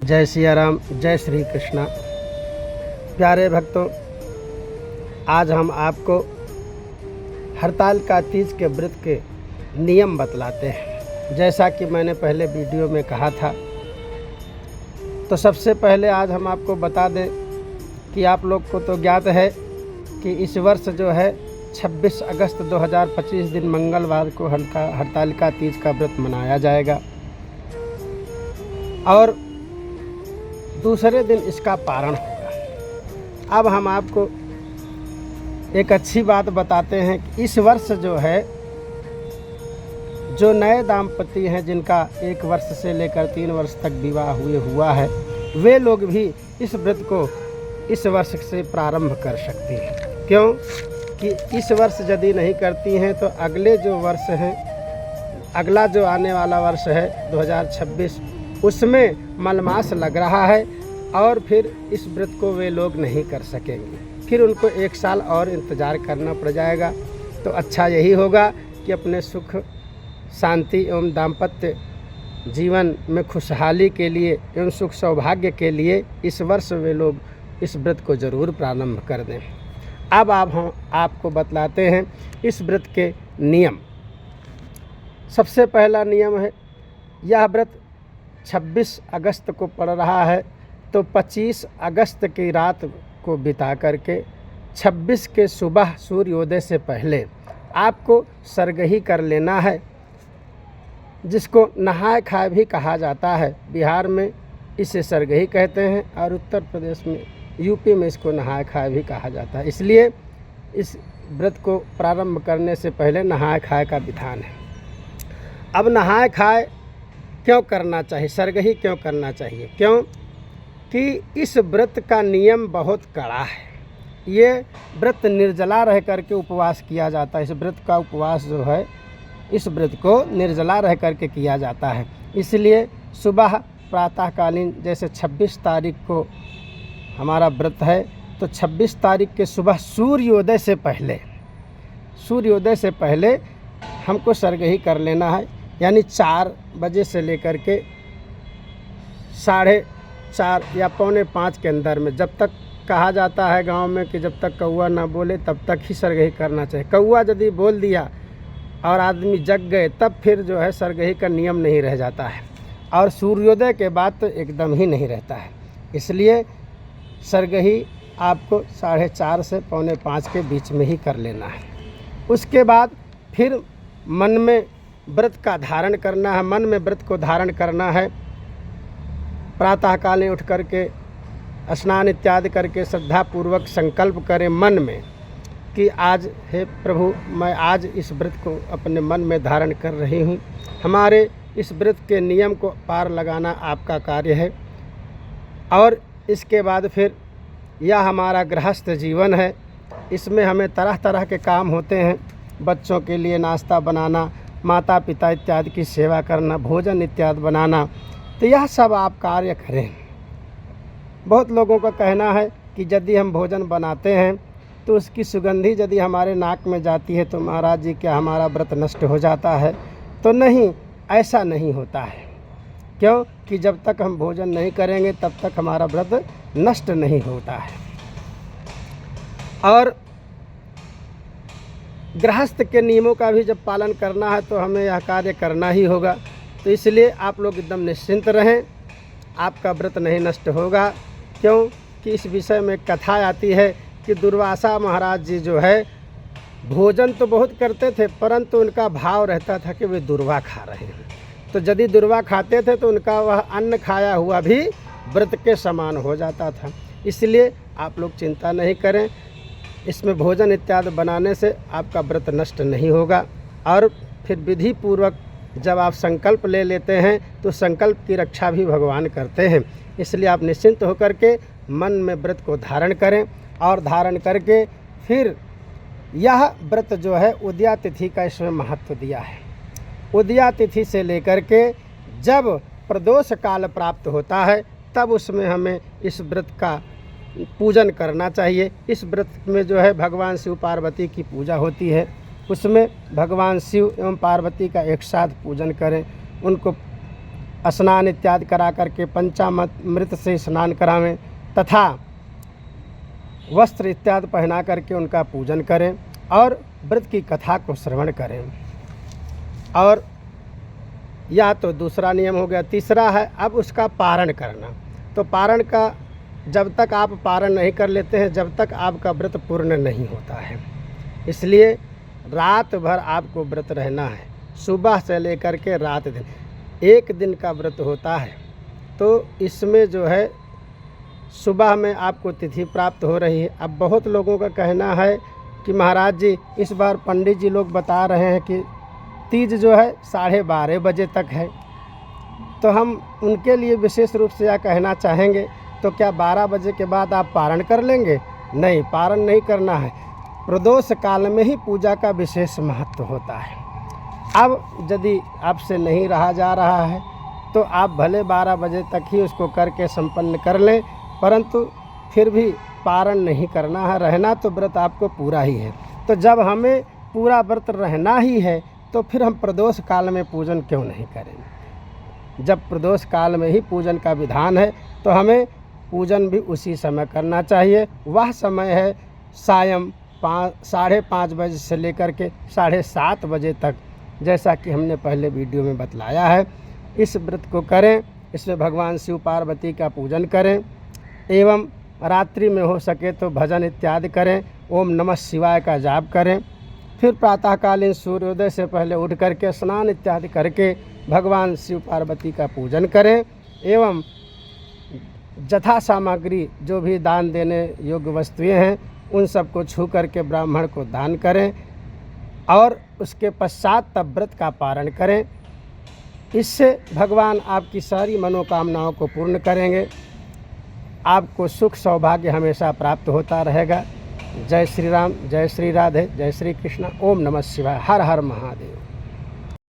जय सिया राम, जय श्री कृष्णा। प्यारे भक्तों, आज हम आपको हरतालिका तीज के व्रत के नियम बतलाते हैं। जैसा कि मैंने पहले वीडियो में कहा था, तो सबसे पहले आज हम आपको बता दें कि आप लोग को तो ज्ञात है कि इस वर्ष जो है 26 अगस्त 2025 दिन मंगलवार को हरतालिका तीज का व्रत मनाया जाएगा और दूसरे दिन इसका पारण होगा। अब हम आपको एक अच्छी बात बताते हैं कि इस वर्ष जो है, जो नए दाम्पत्य हैं जिनका 1 वर्ष से लेकर 3 वर्ष तक विवाह हुआ है, वे लोग भी इस व्रत को इस वर्ष से प्रारंभ कर सकती हैं। क्यों कि इस वर्ष यदि नहीं करती हैं तो अगले जो वर्ष हैं, अगला जो आने वाला वर्ष है 2026, उसमें मलमास लग रहा है और फिर इस व्रत को वे लोग नहीं कर सकेंगे। फिर उनको 1 साल और इंतज़ार करना पड़ जाएगा। तो अच्छा यही होगा कि अपने सुख शांति एवं दाम्पत्य जीवन में खुशहाली के लिए एवं सुख सौभाग्य के लिए इस वर्ष वे लोग इस व्रत को ज़रूर प्रारंभ कर दें। अब हम आपको बतलाते हैं इस व्रत के नियम। सबसे पहला नियम है, यह व्रत 26 अगस्त को पड़ रहा है, तो 25 अगस्त की रात को बिता करके 26 के सुबह सूर्योदय से पहले आपको सरगही कर लेना है, जिसको नहाय खाए भी कहा जाता है। बिहार में इसे सरगही कहते हैं और उत्तर प्रदेश में, यूपी में इसको नहाय खाए भी कहा जाता है। इसलिए इस व्रत को प्रारंभ करने से पहले नहाय खाए का विधान है। अब नहाय खाए क्यों करना चाहिए, सरगही क्यों करना चाहिए? क्यों कि इस व्रत का नियम बहुत कड़ा है। ये व्रत निर्जला रह करके उपवास किया जाता है। इस व्रत का उपवास जो है, इस व्रत को निर्जला रह करके किया जाता है। इसलिए सुबह प्रातःकालीन, जैसे 26 तारीख को हमारा व्रत है, तो 26 तारीख के सुबह सूर्योदय से पहले हमको सरगही कर लेना है। यानी 4 बजे से लेकर के 4:30 या 4:45 के अंदर में, जब तक कहा जाता है गांव में कि जब तक कौआ ना बोले तब तक ही सरगही करना चाहिए। कौआ यदि बोल दिया और आदमी जग गए, तब फिर जो है सरगही का नियम नहीं रह जाता है, और सूर्योदय के बाद तो एकदम ही नहीं रहता है। इसलिए सरगही आपको 4:30 से 4:45 के बीच में ही कर लेना है। उसके बाद फिर मन में व्रत का धारण करना है। मन में व्रत को धारण करना है। प्रातःकाल उठ करके स्नान इत्यादि करके श्रद्धापूर्वक संकल्प करें मन में कि आज हे प्रभु, मैं आज इस व्रत को अपने मन में धारण कर रही हूँ। हमारे इस व्रत के नियम को पार लगाना आपका कार्य है। और इसके बाद फिर यह हमारा गृहस्थ जीवन है। इसमें हमें तरह तरह के काम होते हैं। बच्चों के लिए नाश्ता बनाना, माता पिता इत्यादि की सेवा करना, भोजन इत्यादि बनाना, तो यह सब आप कार्य करें। बहुत लोगों का कहना है कि यदि हम भोजन बनाते हैं तो उसकी सुगंधी यदि हमारे नाक में जाती है तो महाराज जी क्या हमारा व्रत नष्ट हो जाता है? तो नहीं, ऐसा नहीं होता है। क्यों कि जब तक हम भोजन नहीं करेंगे तब तक हमारा व्रत नष्ट नहीं होता है। और गृहस्थ के नियमों का भी जब पालन करना है तो हमें यह कार्य करना ही होगा। तो इसलिए आप लोग एकदम निश्चिंत रहें, आपका व्रत नहीं नष्ट होगा। क्यों कि इस विषय में कथा आती है कि दुर्वासा महाराज जी जो है, भोजन तो बहुत करते थे, परंतु उनका भाव रहता था कि वे दुर्वा खा रहे हैं। तो यदि दुर्वा खाते थे तो उनका वह अन्न खाया हुआ भी व्रत के समान हो जाता था। इसलिए आप लोग चिंता नहीं करें, इसमें भोजन इत्यादि बनाने से आपका व्रत नष्ट नहीं होगा। और फिर विधि पूर्वक जब आप संकल्प ले लेते हैं तो संकल्प की रक्षा भी भगवान करते हैं। इसलिए आप निश्चिंत होकर के मन में व्रत को धारण करें, और धारण करके फिर यह व्रत जो है उदया तिथि का इसमें महत्व दिया है। उदया तिथि से लेकर के जब प्रदोष काल प्राप्त होता है तब उसमें हमें इस व्रत का पूजन करना चाहिए। इस व्रत में जो है भगवान शिव पार्वती की पूजा होती है। उसमें भगवान शिव एवं पार्वती का एक साथ पूजन करें, उनको स्नान इत्यादि करा करके पंचामृत से स्नान करावें तथा वस्त्र इत्यादि पहना करके उनका पूजन करें और व्रत की कथा को श्रवण करें। और या तो दूसरा नियम हो गया। तीसरा है अब उसका पारण करना। तो पारण का जब तक आप पारण नहीं कर लेते हैं जब तक आपका व्रत पूर्ण नहीं होता है। इसलिए रात भर आपको व्रत रहना है, सुबह से लेकर के रात दिन। एक दिन का व्रत होता है तो इसमें जो है सुबह में आपको तिथि प्राप्त हो रही है। अब बहुत लोगों का कहना है कि महाराज जी इस बार पंडित जी लोग बता रहे हैं कि तीज जो है 12:30 बजे तक है, तो हम उनके लिए विशेष रूप से यह कहना चाहेंगे तो क्या 12 बजे के बाद आप पारण कर लेंगे? नहीं, पारण नहीं करना है। प्रदोष काल में ही पूजा का विशेष महत्व होता है। अब यदि आपसे नहीं रहा जा रहा है तो आप भले 12 बजे तक ही उसको करके संपन्न कर लें, परंतु फिर भी पारण नहीं करना है। रहना तो व्रत आपको पूरा ही है। तो जब हमें पूरा व्रत रहना ही है तो फिर हम प्रदोष काल में पूजन क्यों नहीं करें? जब प्रदोष काल में ही पूजन का विधान है तो हमें पूजन भी उसी समय करना चाहिए। वह समय है सायं 5:30 बजे से लेकर के 7:30 बजे तक, जैसा कि हमने पहले वीडियो में बतलाया है। इस व्रत को करें, इसमें भगवान शिव पार्वती का पूजन करें एवं रात्रि में हो सके तो भजन इत्यादि करें, ओम नमः शिवाय का जाप करें। फिर प्रातःकालीन सूर्योदय से पहले उठ करके स्नान इत्यादि करके भगवान शिव पार्वती का पूजन करें एवं जथा सामग्री जो भी दान देने योग्य वस्तुएं हैं उन सबको छू करके ब्राह्मण को दान करें और उसके पश्चात तब व्रत का पारण करें। इससे भगवान आपकी सारी मनोकामनाओं को पूर्ण करेंगे। आपको सुख सौभाग्य हमेशा प्राप्त होता रहेगा। जय श्री राम, जय श्री राधे, जय श्री कृष्ण। ओम नमः शिवाय। हर हर महादेव।